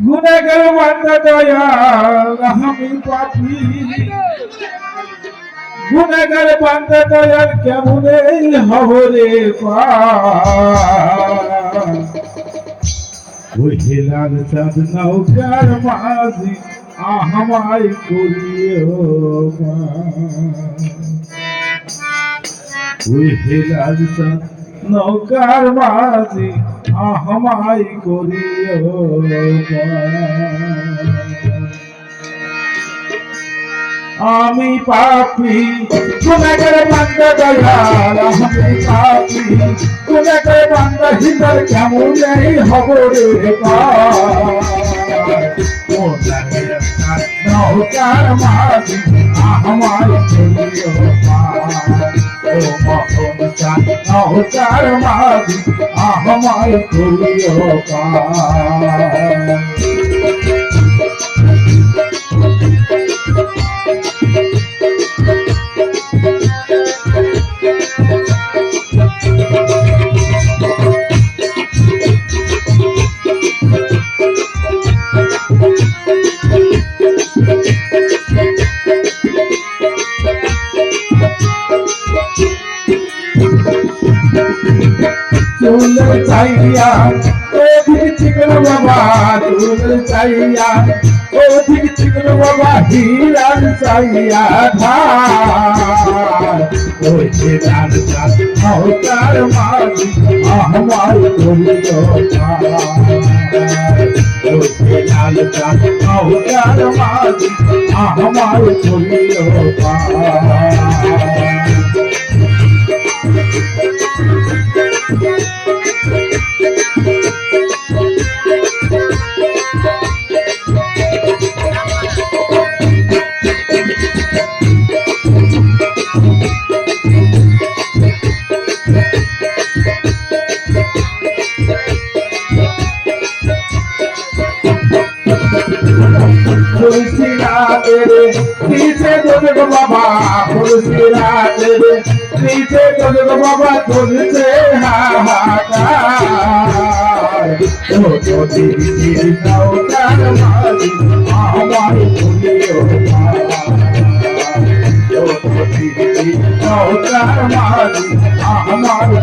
গুনাহগার বান্দা দয়াল আমি পাপী গুনাহগার বান্দা দয়াল কেমনে হব রে ওই হেলাল চাঁদ নৌকার মাঝি আমায় করিও ওই হেলাল চাঁদ নৌকার মাঝি আমায় করিও আমি পাপী গুনাহগার বান্দা দয়াল আমি পাপী গুনাহগার বান্দা হিতার কেমনে হব রে নৌকার মাঝি আমায় করিও ও মহন চাঁদ নৌকার মাঝি আমায় করিও চুল চাইয়া ওদিক চিকন বাবা চুল চাইয়া ওদিক চিকন বাবা হিরান চাইয়া ধার ওই হেলাল চাঁদ নৌকার মাঝি আমায় করিও ওই হেলাল চাঁদ নৌকার মাঝি আমায় করিও पीछे चल बाबा पीछे चल बाबा तुझसे हाहाकार नौकार मारी हमारे नौकार मारी हमारे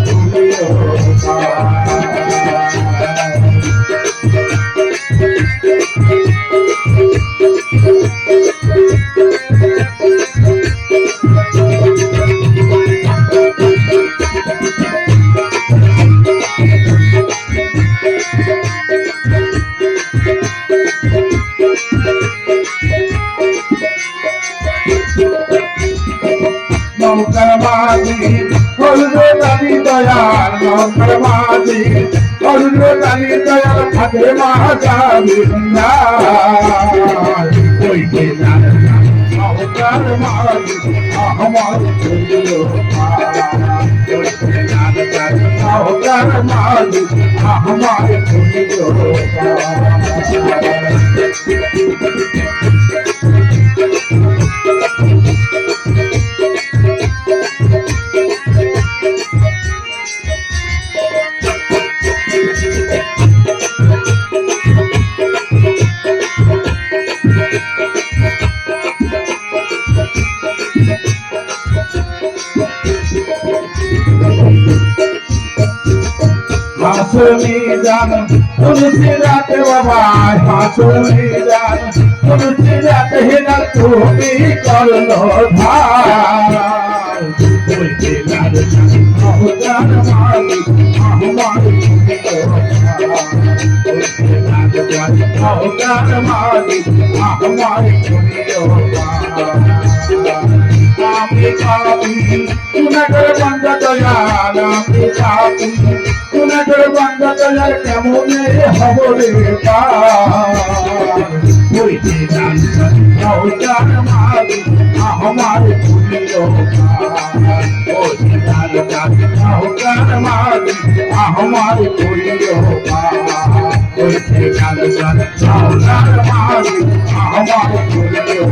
নৌকার মাঝি হলুদ রানী দয়াল নৌকার মাঝি হলুদ রানী দয়াল থাকে মহাজাবিন্দার ওই হেলাল নৌকার মাঝি আমার করিও ওই হেলাল নৌকার মাঝি আমার করিও হাসুনি জান তুলসী রাতে বাবা হাসুনি জান তুলসী রাতে হেলাল তুমি করলো ধার ওই হেলাল নৌকার মালিক আমার নৌকার মালিক আমার আমি পাপী গুনাহগার বান্দা দয়াল আমি পাপী গুনাহগার বান্দা দয়াল কেমনে হব রে ওই হেলাল নৌকার মাঝি আমায় করিও ওই হেলাল নৌকার মাঝি আমায় করিও ওই হেলাল নৌকার মাঝি আমায় করিও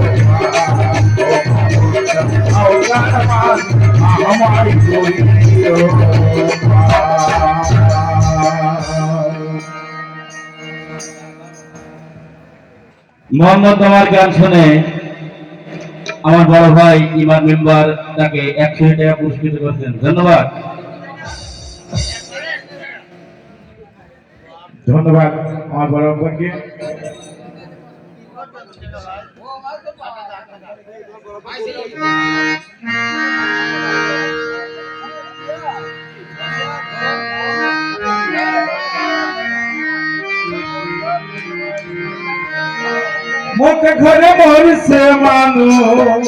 हमारी कोई মোহাম্মদ আমার গান শুনে আমার বড় ভাই ইমাম মেম্বার তাকে 100 টাকা পুরস্কৃত করেছেন, ধন্যবাদ। ধন্যবাদ আমার বড় ভাইকে। মুখে ঘরে মরছে মানুষ,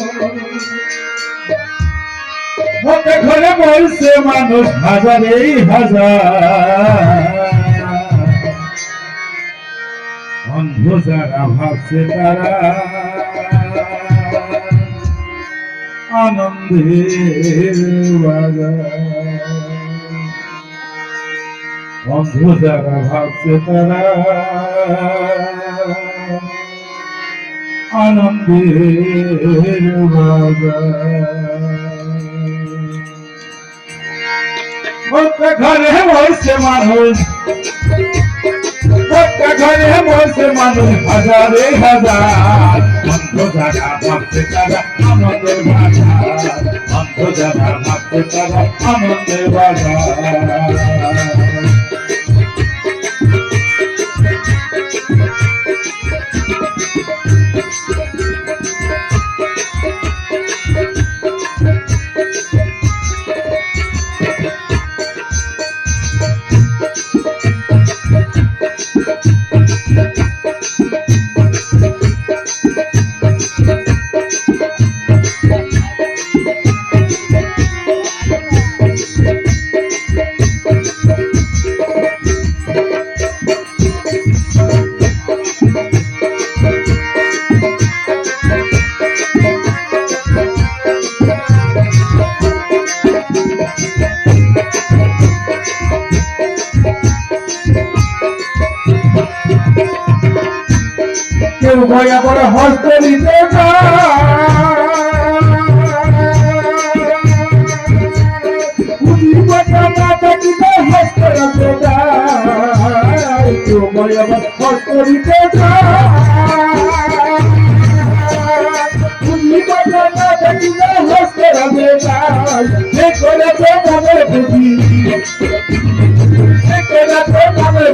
মুখে ঘরে মরছে মানুষ হাজারে হাজার, অন্ধ যারা ভাবছে তারা আনন্দের বাজার, অন্ধ যারা ভাবছে তারা আনন্দের বাজার। ঘরে বসে মানুষ, ঘরে বসে মানুষ হাজারে হাজার, অন্ধ যারা ভাবছে তারা আনন্দের বাজার, অন্ধ যারা ভাবছে তারা আনন্দের বাজার। কেউ ভয়া করে হস্ত নিতে হস্ত রাখতে যায়, কেউ ভয়া হস্ত নিতে হস্ত রাখতে যায়,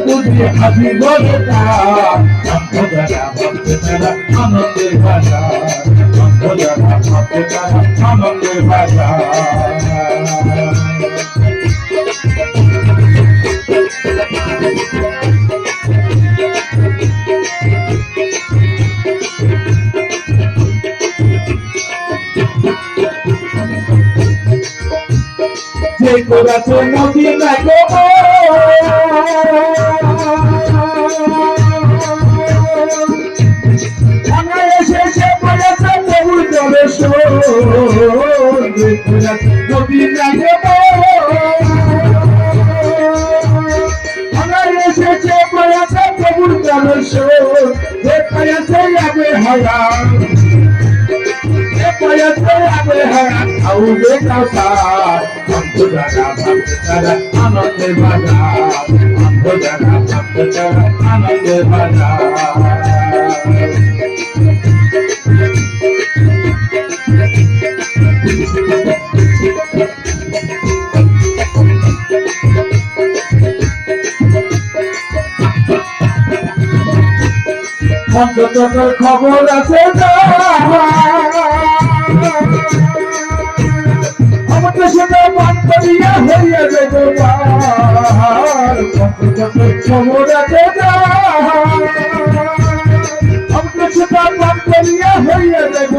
বুঝি হাসি বলে আনন্দের বাজার, আনন্দের বাজার। যে করেছে নদী নাই গো এসেছে বলেছে বহু জলে নদী নাই গো এসেছে বলেছে বহু জলে দেখাছে যাবে হারা আনন্দের বাজার, আনন্দের বাজার। পঞ্চতত্ত্বের খবর আছে আমাদের সাথে মান করিয়া হইয়া দেব পঞ্চতত্ত্বের খবর আছে আমাদের সাথে মান করিয়া হইয়া দেব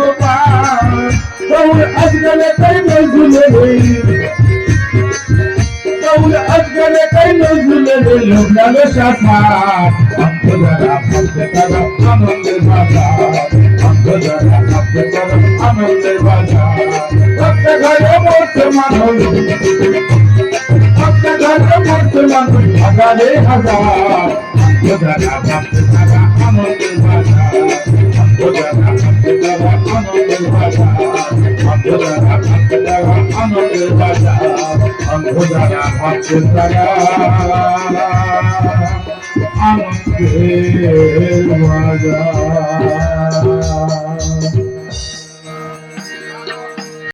আজকালে তাই নজরুলে আজকালে তাই নজরুলে লোকনালে শাখা আনন্দের বাজার, আনন্দের বাজার। ঘরে বসে মানুষ, ঘরে বসে মানুষ হাজারে হাজার, আনন্দের বাজার, আনন্দের বাজার, আনন্দের বাজার, অন্ধজারা ভাবছে তারা আনন্দের বাজার। যায়